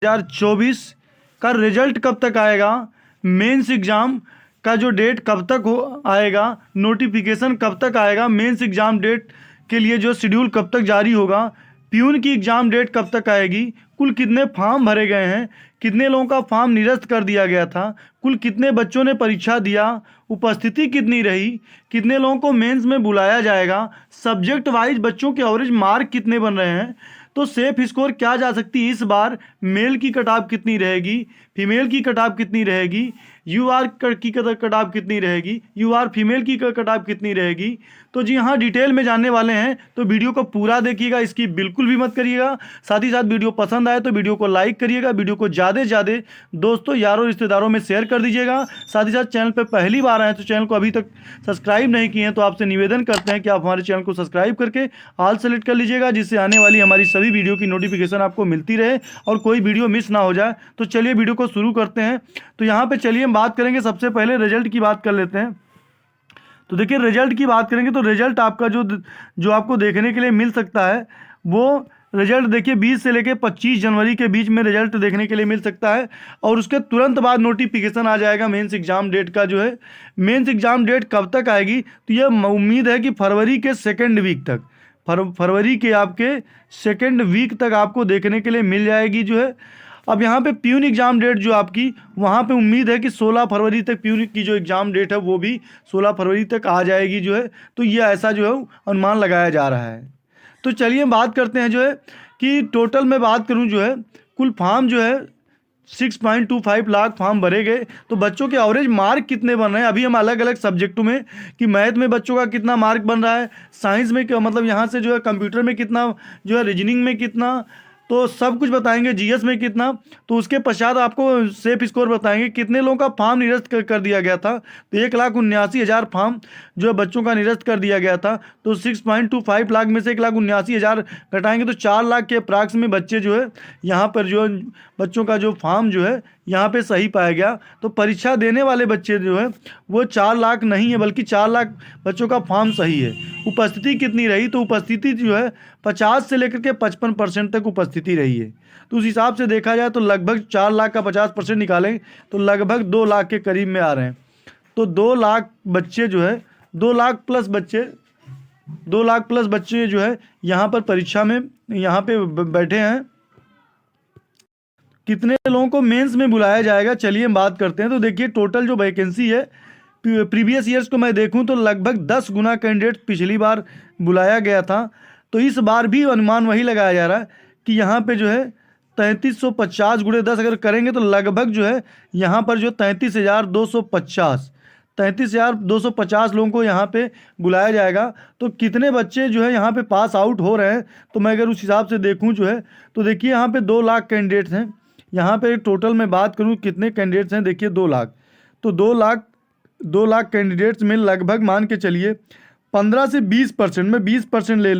2024 का रिजल्ट कब तक आएगा, मेंस एग्ज़ाम का जो डेट कब तक हो आएगा, नोटिफिकेशन कब तक आएगा, मेंस एग्ज़ाम डेट के लिए जो शेड्यूल कब तक जारी होगा, प्यून की एग्ज़ाम डेट कब तक आएगी, कुल कितने फॉर्म भरे गए हैं, कितने लोगों का फॉर्म निरस्त कर दिया गया था, कुल कितने बच्चों ने परीक्षा दिया, उपस्थिति कितनी रही, कितने लोगों को मेंस में बुलाया जाएगा, सब्जेक्ट वाइज बच्चों के एवरेज मार्क कितने बन रहे हैं, तो सेफ स्कोर क्या जा सकती है इस बार, मेल की कट ऑफ कितनी रहेगी, फीमेल की कट ऑफ कितनी रहेगी, यू आर की कट ऑफ कितनी रहेगी, यू आर फीमेल की कट ऑफ कितनी रहेगी। तो जी हाँ, डिटेल में जानने वाले हैं, तो वीडियो को पूरा देखिएगा, इसकी बिल्कुल भी मत करिएगा। साथ ही साथ वीडियो पसंद आए तो वीडियो को लाइक करिएगा, वीडियो को ज़्यादा से ज़्यादा दोस्तों यारों रिश्तेदारों में शेयर कर दीजिएगा। साथ ही साथ चैनल पर पहली बार आए तो चैनल को अभी तक सब्सक्राइब नहीं किए हैं तो आपसे निवेदन करते हैं कि आप हमारे चैनल को सब्सक्राइब करके ऑल सेलेक्ट कर लीजिएगा, जिससे आने वाली हमारी सभी वीडियो की नोटिफिकेशन आपको मिलती रहे और कोई वीडियो मिस ना हो जाए। तो चलिए वीडियो को शुरू करते हैं। तो यहाँ पे चलिए हम बात करेंगे, सबसे पहले रिजल्ट की बात कर लेते हैं। तो देखिए रिजल्ट की बात करेंगे तो रिजल्ट आपका जो आपको देखने के लिए मिल सकता है वो रिजल्ट देखिए 20 से लेकर 25 जनवरी के बीच में रिजल्ट देखने के लिए मिल सकता है, और उसके तुरंत बाद नोटिफिकेशन आ जाएगा मेंस एग्ज़ाम डेट का। जो है मेंस एग्ज़ाम डेट कब तक आएगी, तो ये उम्मीद है कि फरवरी के सेकेंड वीक तक, फरवरी के आपके सेकेंड वीक तक आपको देखने के लिए मिल जाएगी। जो है अब यहाँ पे प्यून एग्ज़ाम डेट जो आपकी, वहाँ पे उम्मीद है कि 16 फरवरी तक प्यून की जो एग्ज़ाम डेट है वो भी 16 फरवरी तक आ जाएगी। जो है तो ये ऐसा जो है अनुमान लगाया जा रहा है। तो चलिए हम बात करते हैं जो है कि टोटल में बात करूँ जो है कुल फॉर्म जो है 6.25 लाख फॉर्म भरे गए। तो बच्चों के एवरेज मार्क कितने बन रहे हैं, अभी हम अलग अलग सब्जेक्टों में कि मैथ में बच्चों का कितना मार्क बन रहा है, साइंस में मतलब यहाँ से जो है कंप्यूटर में कितना, जो है रीजनिंग में कितना, तो सब कुछ बताएंगे, जीएस में कितना। तो उसके पश्चात आपको सेफ स्कोर बताएंगे कितने लोगों का फॉर्म निरस्त कर दिया गया था। तो 1,79,000 फॉर्म जो है बच्चों का निरस्त कर दिया गया था। तो 6.25 लाख में से 1,79,000 घटाएंगे तो 4 लाख के अप्रॉक्स में बच्चे जो है यहाँ पर जो बच्चों का जो फॉर्म जो है यहाँ पे सही पाया गया। तो परीक्षा देने वाले बच्चे जो है वो 4 लाख नहीं है, बल्कि 4 लाख बच्चों का फॉर्म सही है। उपस्थिति कितनी रही, तो उपस्थिति जो है 50 से लेकर के 55% तक उपस्थिति रही है। तो उस हिसाब से देखा जाए तो लगभग 4 लाख का 50% निकालें तो लगभग 2 लाख के करीब में आ रहे हैं। तो 2 लाख बच्चे जो है 2 लाख प्लस बच्चे जो है यहाँ पर परीक्षा में यहाँ पे बैठे हैं। कितने लोगों को मेंस में बुलाया जाएगा, चलिए हम बात करते हैं। तो देखिए टोटल जो वैकेंसी है प्रीवियस ईयर्स को मैं देखूं तो लगभग 10 गुना कैंडिडेट पिछली बार बुलाया गया था। तो इस बार भी अनुमान वही लगाया जा रहा है कि यहाँ पे जो है 3350 गुणे 10 अगर करेंगे तो लगभग जो है यहाँ पर जो 33,250 लोगों को यहाँ पे बुलाया जाएगा। तो कितने बच्चे जो है यहाँ पे पास आउट हो रहे हैं, तो मैं अगर उस हिसाब से देखूँ जो है तो देखिए यहाँ पे 2 लाख कैंडिडेट्स हैं। यहाँ पे टोटल में बात करूँ कितने कैंडिडेट्स हैं, देखिए 2 लाख। तो 2 लाख कैंडिडेट्स में लगभग मान के चलिए 15 से 20%, मैं 20% ले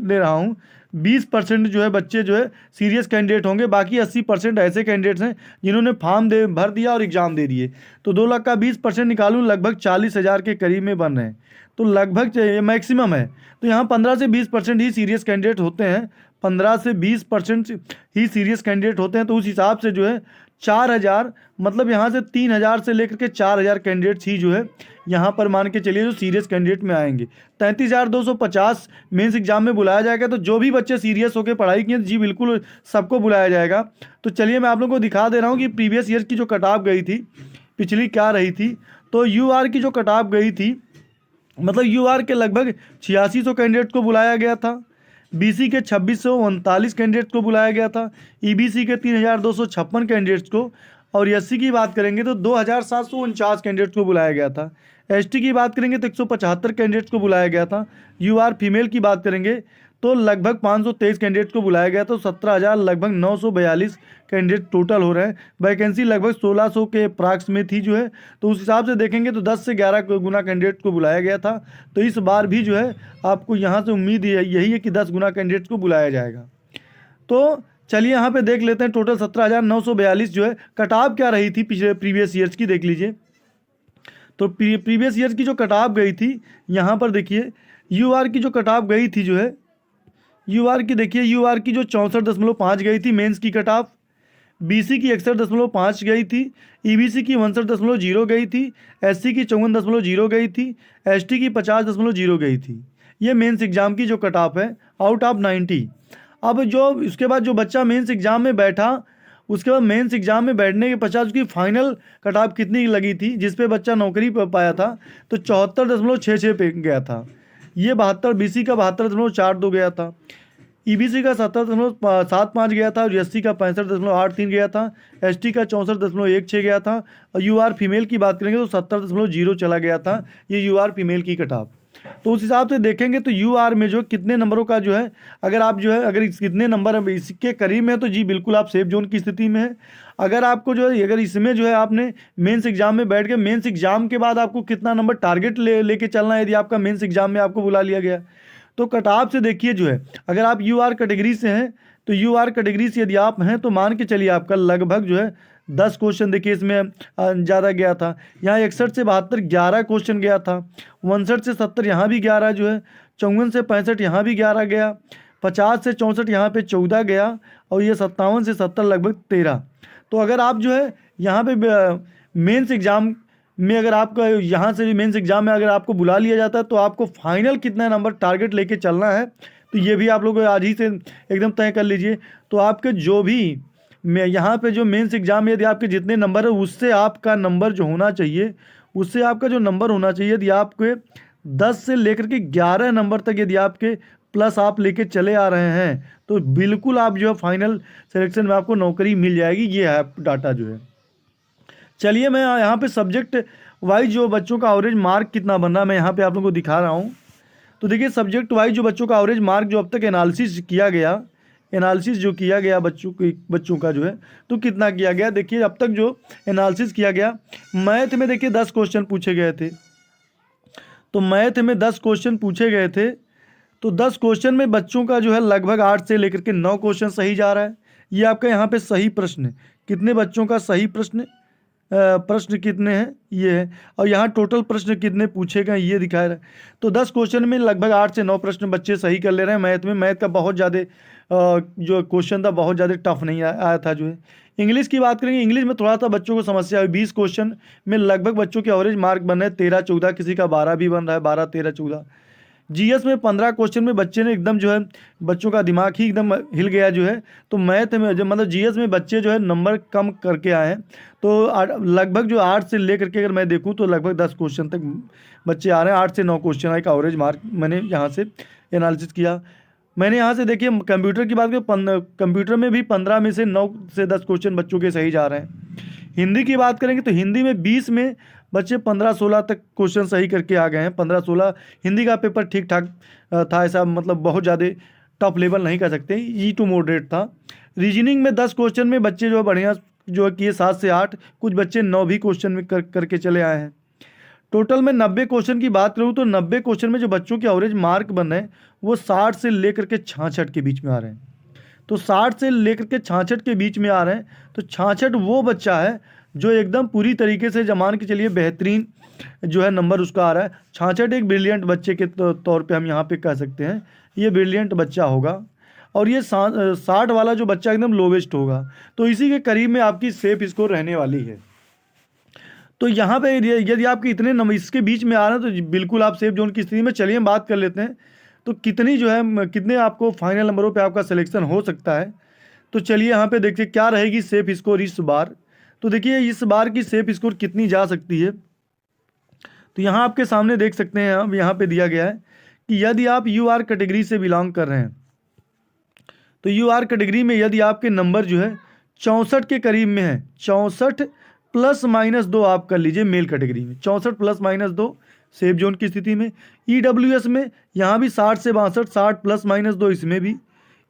रहा हूँ, 20% जो है बच्चे जो है सीरियस कैंडिडेट होंगे। बाकी 80% ऐसे कैंडिडेट्स हैं जिन्होंने फॉर्म भर दिया और एग्ज़ाम दे दिए। तो 2 लाख का 20% निकालूँ लगभग 40,000 के करीब में बन रहे हैं। तो लगभग मैक्सिमम है। तो यहाँ 15 से 20% ही सीरियस कैंडिडेट होते हैं, 15 से 20% ही सीरियस कैंडिडेट होते हैं। तो उस हिसाब से जो है 4,000 मतलब यहाँ से 3,000 से लेकर के 4,000 कैंडिडेट्स ही जो है यहाँ पर मान के चलिए जो सीरियस कैंडिडेट में आएंगे। 33,250 मेंस एग्जाम में बुलाया जाएगा। तो जो भी बच्चे सीरियस होकर पढ़ाई किए जी बिल्कुल सबको बुलाया जाएगा। तो चलिए मैं आप लोगों को दिखा दे रहा हूँ कि प्रीवियस ईयर की जो कट ऑफ गई थी पिछली क्या रही थी। तो यूआर की जो कट ऑफ गई थी मतलब यूआर के लगभग 8600 कैंडिडेट को बुलाया गया था, बीसी के 2639 कैंडिडेट को बुलाया गया था, ईबीसी के 3256 कैंडिडेट्स को, और एससी की बात करेंगे तो 2749 कैंडिडेट्स को बुलाया गया था। एसटी की बात करेंगे तो 175 कैंडिडेट्स को बुलाया गया था। यूआर फीमेल की बात करेंगे तो लगभग 523 कैंडिडेट को बुलाया गया। तो 17,000 लगभग 942 कैंडिडेट टोटल हो रहे हैं। वैकेंसी लगभग 1600 के अप्रॉक्स में थी जो है। तो उस हिसाब से देखेंगे तो 10 से 11 गुना कैंडिडेट को बुलाया गया था। तो इस बार भी जो है आपको यहाँ से उम्मीद यही है कि 10 गुना कैंडिडेट को बुलाया जाएगा। तो चलिए यहाँ पे देख लेते हैं टोटल 17,942 जो है कट ऑफ क्या रही थी पिछले प्रीवियस ईयर्स की, देख लीजिए। तो प्रीवियस ईयर की जो कट ऑफ गई थी यहाँ पर देखिए यूआर की जो कट ऑफ गई थी जो है यूआर की देखिए यूआर की जो 64.5 गई थी मेंस की कट ऑफ। बीसी की 61.5 गई थी, ईबीसी की 61.0 गई थी, एससी की 54.0 गई थी, एसटी की 50.0 गई थी। ये मेंस एग्जाम की जो कट ऑफ है आउट ऑफ 90। अब जो उसके बाद जो बच्चा मेंस एग्जाम में बैठा, उसके बाद मेंस एग्जाम में बैठने के पश्चात उसकी फाइनल कट ऑफ कितनी लगी थी जिस पे बच्चा नौकरी पाया था, तो 74.66 पे गया था। ये 72, बीसी का 72.42 गया था, ईबीसी का 70.75 गया था, और एससी का 65.83 गया था, एसटी का 64.16 गया था, और यूआर फीमेल की बात करेंगे तो 70.0 चला गया था। ये यूआर फीमेल की कट ऑफ। तो उस हिसाब से देखेंगे तो यूआर में जो कितने नंबरों का जो है, अगर आप जो है अगर कितने नंबर इसके करीब में है तो जी बिल्कुल आप सेफ जोन की स्थिति में है। अगर आपको जो है अगर इसमें जो है आपने मेंस एग्जाम में बैठ के मेंस एग्जाम के बाद आपको कितना नंबर टारगेट लेके चलना है, यदि आपका मेंस एग्जाम में आपको बुला लिया गया तो कट ऑफ से देखिए जो है, अगर आप यूआर कैटेगरी से हैं तो यूआर कैटेगरी से यदि आप हैं तो मान के चलिए आपका लगभग जो है 10 क्वेश्चन देखिए इसमें ज़्यादा गया था। यहाँ 61 से 72 11 क्वेश्चन गया था, 59 से 70 यहाँ भी 11 जो है, 54 से 65 यहाँ भी 11 गया, 50 से 64 यहाँ पे 14 गया, और ये 57 से 70 लगभग 13। तो अगर आप जो है यहाँ पे मेंस एग्जाम में अगर आपका यहाँ से भी मेंस एग्जाम में अगर आपको बुला लिया जाता है तो आपको फाइनल कितना नंबर टारगेट लेके चलना है, तो ये भी आप लोग आज ही से एकदम तय कर लीजिए। तो आपके जो भी मैं यहाँ पे जो मेंस एग्जाम में यदि आपके जितने नंबर है उससे आपका नंबर जो होना चाहिए, उससे आपका जो नंबर होना चाहिए, यदि आपके 10 से लेकर के 11 नंबर तक यदि आपके प्लस आप लेके चले आ रहे हैं तो बिल्कुल आप जो है फाइनल सिलेक्शन में आपको नौकरी मिल जाएगी। ये है डाटा जो है। चलिए मैं यहाँ पे सब्जेक्ट वाइज जो बच्चों का एवरेज मार्क कितना बन रहा है मैं यहाँ पे आप लोगों को दिखा रहा हूँ। तो देखिए सब्जेक्ट वाइज जो बच्चों का एवरेज मार्क जो अब तक एनालिसिस किया गया, एनालिसिस जो किया गया बच्चों का जो है तो कितना किया गया, देखिए अब तक जो एनालिसिस किया गया, मैथ में देखिए 10 क्वेश्चन पूछे गए थे। तो मैथ में 10 क्वेश्चन पूछे गए थे, तो 10 क्वेश्चन में बच्चों का जो है लगभग 8 से लेकर के 9 क्वेश्चन सही जा रहा है। ये आपका यहाँ पे सही प्रश्न है, कितने बच्चों का सही प्रश्न कितने हैं ये है, और यहाँ टोटल प्रश्न कितने पूछे गए ये दिखा रहा है। तो 10 क्वेश्चन में लगभग 8 से 9 प्रश्न बच्चे सही कर ले रहे हैं। मैथ में मैथ का बहुत ज़्यादा जो क्वेश्चन था बहुत ज़्यादा टफ नहीं आया था जो है। इंग्लिश की बात करेंगे, इंग्लिश में थोड़ा सा बच्चों को समस्या हुई। 20 क्वेश्चन में लगभग बच्चों के एवरेज मार्क बन रहे हैं 13-14, किसी का 12 भी बन रहा है, 12-13-14। जीएस में 15 क्वेश्चन में बच्चे ने एकदम जो है बच्चों का दिमाग ही एकदम हिल गया जो है। तो मैथ में जो मतलब जीएस में बच्चे जो है नंबर कम करके आए हैं, तो लगभग जो 8 से लेकर के अगर मैं देखूं तो लगभग 10 क्वेश्चन तक बच्चे आ रहे हैं। 8 से 9 क्वेश्चन का एवरेज मार्क मैंने यहाँ से एनालिसिस किया। मैंने यहाँ से देखिए कंप्यूटर की बात करें, कंप्यूटर में भी 15 में से 9 से 10 क्वेश्चन बच्चों के सही जा रहे हैं। हिंदी की बात करेंगे तो हिंदी में 20 में बच्चे 15-16 तक क्वेश्चन सही करके आ गए हैं। 15-16 हिंदी का पेपर ठीक ठाक था, ऐसा मतलब बहुत ज़्यादा टफ लेवल नहीं कर सकते, ई टू मॉडरेट था। रीजनिंग में 10 क्वेश्चन में बच्चे जो है बढ़िया जो है किए 7 से 8, कुछ बच्चे 9 भी क्वेश्चन में करके चले आए हैं। टोटल में 90 क्वेश्चन की बात करूँ तो 90 क्वेश्चन में जो बच्चों के एवरेज मार्क बन रहे हैं वो 60 से लेकर के 66 के बीच में आ रहे हैं। तो 60 से लेकर के 66 के बीच में आ रहे हैं। तो 66 वो बच्चा है जो एकदम पूरी तरीके से जमान के चलिए बेहतरीन जो है नंबर उसका आ रहा है। 66 एक ब्रिलियंट बच्चे के तौर पे हम यहाँ पे कह सकते हैं, ये ब्रिलियंट बच्चा होगा। और ये 60 वाला जो बच्चा एकदम लोवेस्ट होगा। तो इसी के करीब में आपकी सेफ स्कोर रहने वाली है। तो यहाँ पे यदि आपके इतने नंबर इसके बीच में आ रहे हैं तो बिल्कुल आप सेफ जोन की स्थिति में। चलिए हम बात कर लेते हैं तो कितनी जो है कितने आपको फाइनल नंबरों पे आपका सिलेक्शन हो सकता है। तो चलिए यहाँ पे देखिए क्या रहेगी सेफ स्कोर इस बार। तो देखिए इस बार की सेफ स्कोर कितनी जा सकती है। तो यहाँ आपके सामने देख सकते हैं, अब यहाँ पे दिया गया है कि यदि आप यूआर कैटेगरी से बिलोंग कर रहे हैं तो यूआर कैटेगरी में यदि आपके नंबर जो है 64 के करीब में है, 64 +- 2 आप कर लीजिए मेल कैटेगरी में, 64 +- 2 सेफ जोन की स्थिति में। ईडब्ल्यूएस में यहाँ भी 60 से 62, 60 +- 2 इसमें भी।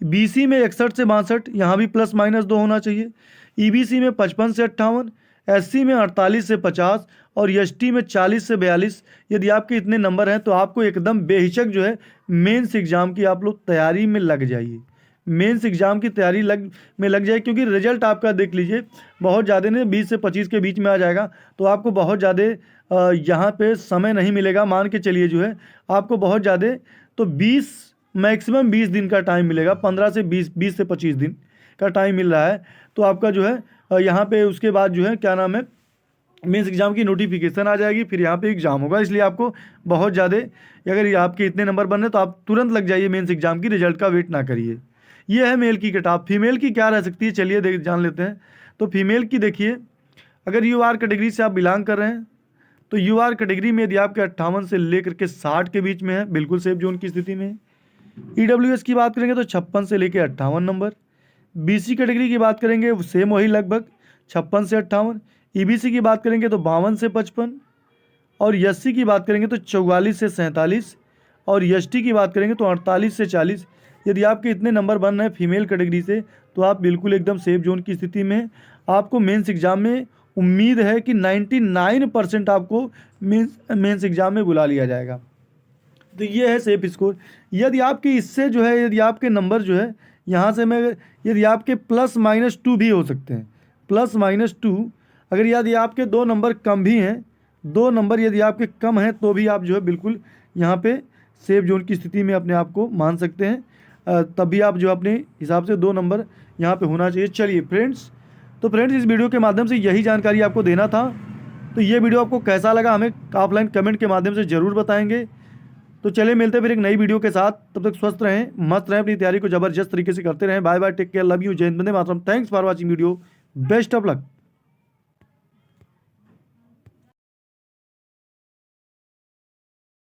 बीसी में 61 से 62, यहाँ भी +- 2 होना चाहिए। ईबीसी में 55 से 58, एससी में 48 से 50 और एसटी में 40 से 42। यदि आपके इतने नंबर हैं तो आपको एकदम बेहिचक जो है मेंस एग्ज़ाम की आप लोग तैयारी में लग जाइए, मेंस एग्ज़ाम की तैयारी लग जाए, क्योंकि रिजल्ट आपका देख लीजिए बहुत ज़्यादा नहीं 20 से 25 के बीच में आ जाएगा। तो आपको बहुत ज़्यादा यहाँ पे समय नहीं मिलेगा, मान के चलिए जो है आपको बहुत ज़्यादा तो 20 मैक्सिमम 20 दिन का टाइम मिलेगा, 15 से 20 से 25 दिन का टाइम मिल रहा है तो आपका जो है यहाँ पे उसके बाद जो है क्या नाम है मेंस एग्जाम की नोटिफिकेशन आ जाएगी, फिर यहाँ पे एग्जाम होगा। इसलिए आपको बहुत ज़्यादा, अगर आपके इतने नंबर बन रहे तो आप तुरंत लग जाइए मेंस एग्जाम की, रिजल्ट का वेट ना करिए। ये है मेल की कट ऑफ। फीमेल की क्या रह सकती है, चलिए देख जान लेते हैं। तो फीमेल की देखिए, अगर यू आर कैटेगरी से आप बिलोंग कर रहे हैं तो यू आर कैटेगरी में यदि आपके 58 से लेकर के 60 के बीच में है, बिल्कुल सेफ जोन की स्थिति में है। ईडब्ल्यूएस की बात करेंगे तो 56 से लेकर 58 नंबर। बीसी कैटेगरी की बात करेंगे सेम वही लगभग 56 से 58। ईबीसी की बात करेंगे तो 52 से 55। और एससी की बात करेंगे तो 44 से 47। और एसटी की बात करेंगे तो 48 से 40। यदि आपके इतने नंबर बन रहे हैं फीमेल कैटेगरी से तो आप बिल्कुल एकदम सेफ जोन की स्थिति में। आपको मेंस एग्जाम में उम्मीद है कि 99% आपको मेंस एग्जाम में बुला लिया जाएगा। तो ये है सेफ स्कोर। यदि आपके इससे जो है, यदि आपके नंबर जो है यहाँ से मैं, यदि आपके +-2 भी हो सकते हैं, +-2, अगर यदि आपके 2 नंबर कम भी हैं, 2 नंबर यदि आपके कम हैं तो भी आप जो है बिल्कुल यहाँ पे सेफ जोन की स्थिति में अपने आप को मान सकते हैं। तभी आप जो अपने हिसाब से 2 नंबर यहाँ पे होना चाहिए। चलिए फ्रेंड्स, तो फ्रेंड्स इस वीडियो के माध्यम से यही जानकारी आपको देना था। तो ये वीडियो आपको कैसा लगा हमें ऑफलाइन कमेंट के माध्यम से ज़रूर बताएंगे। तो चलिए मिलते हैं फिर एक नई वीडियो के साथ। तब तक स्वस्थ रहें, मस्त रहें, अपनी तैयारी को ज़बरदस्त तरीके से करते रहें। Bye bye, take care, love you, जय हिंद, वंदे मातरम। Thanks for watching video, best of luck.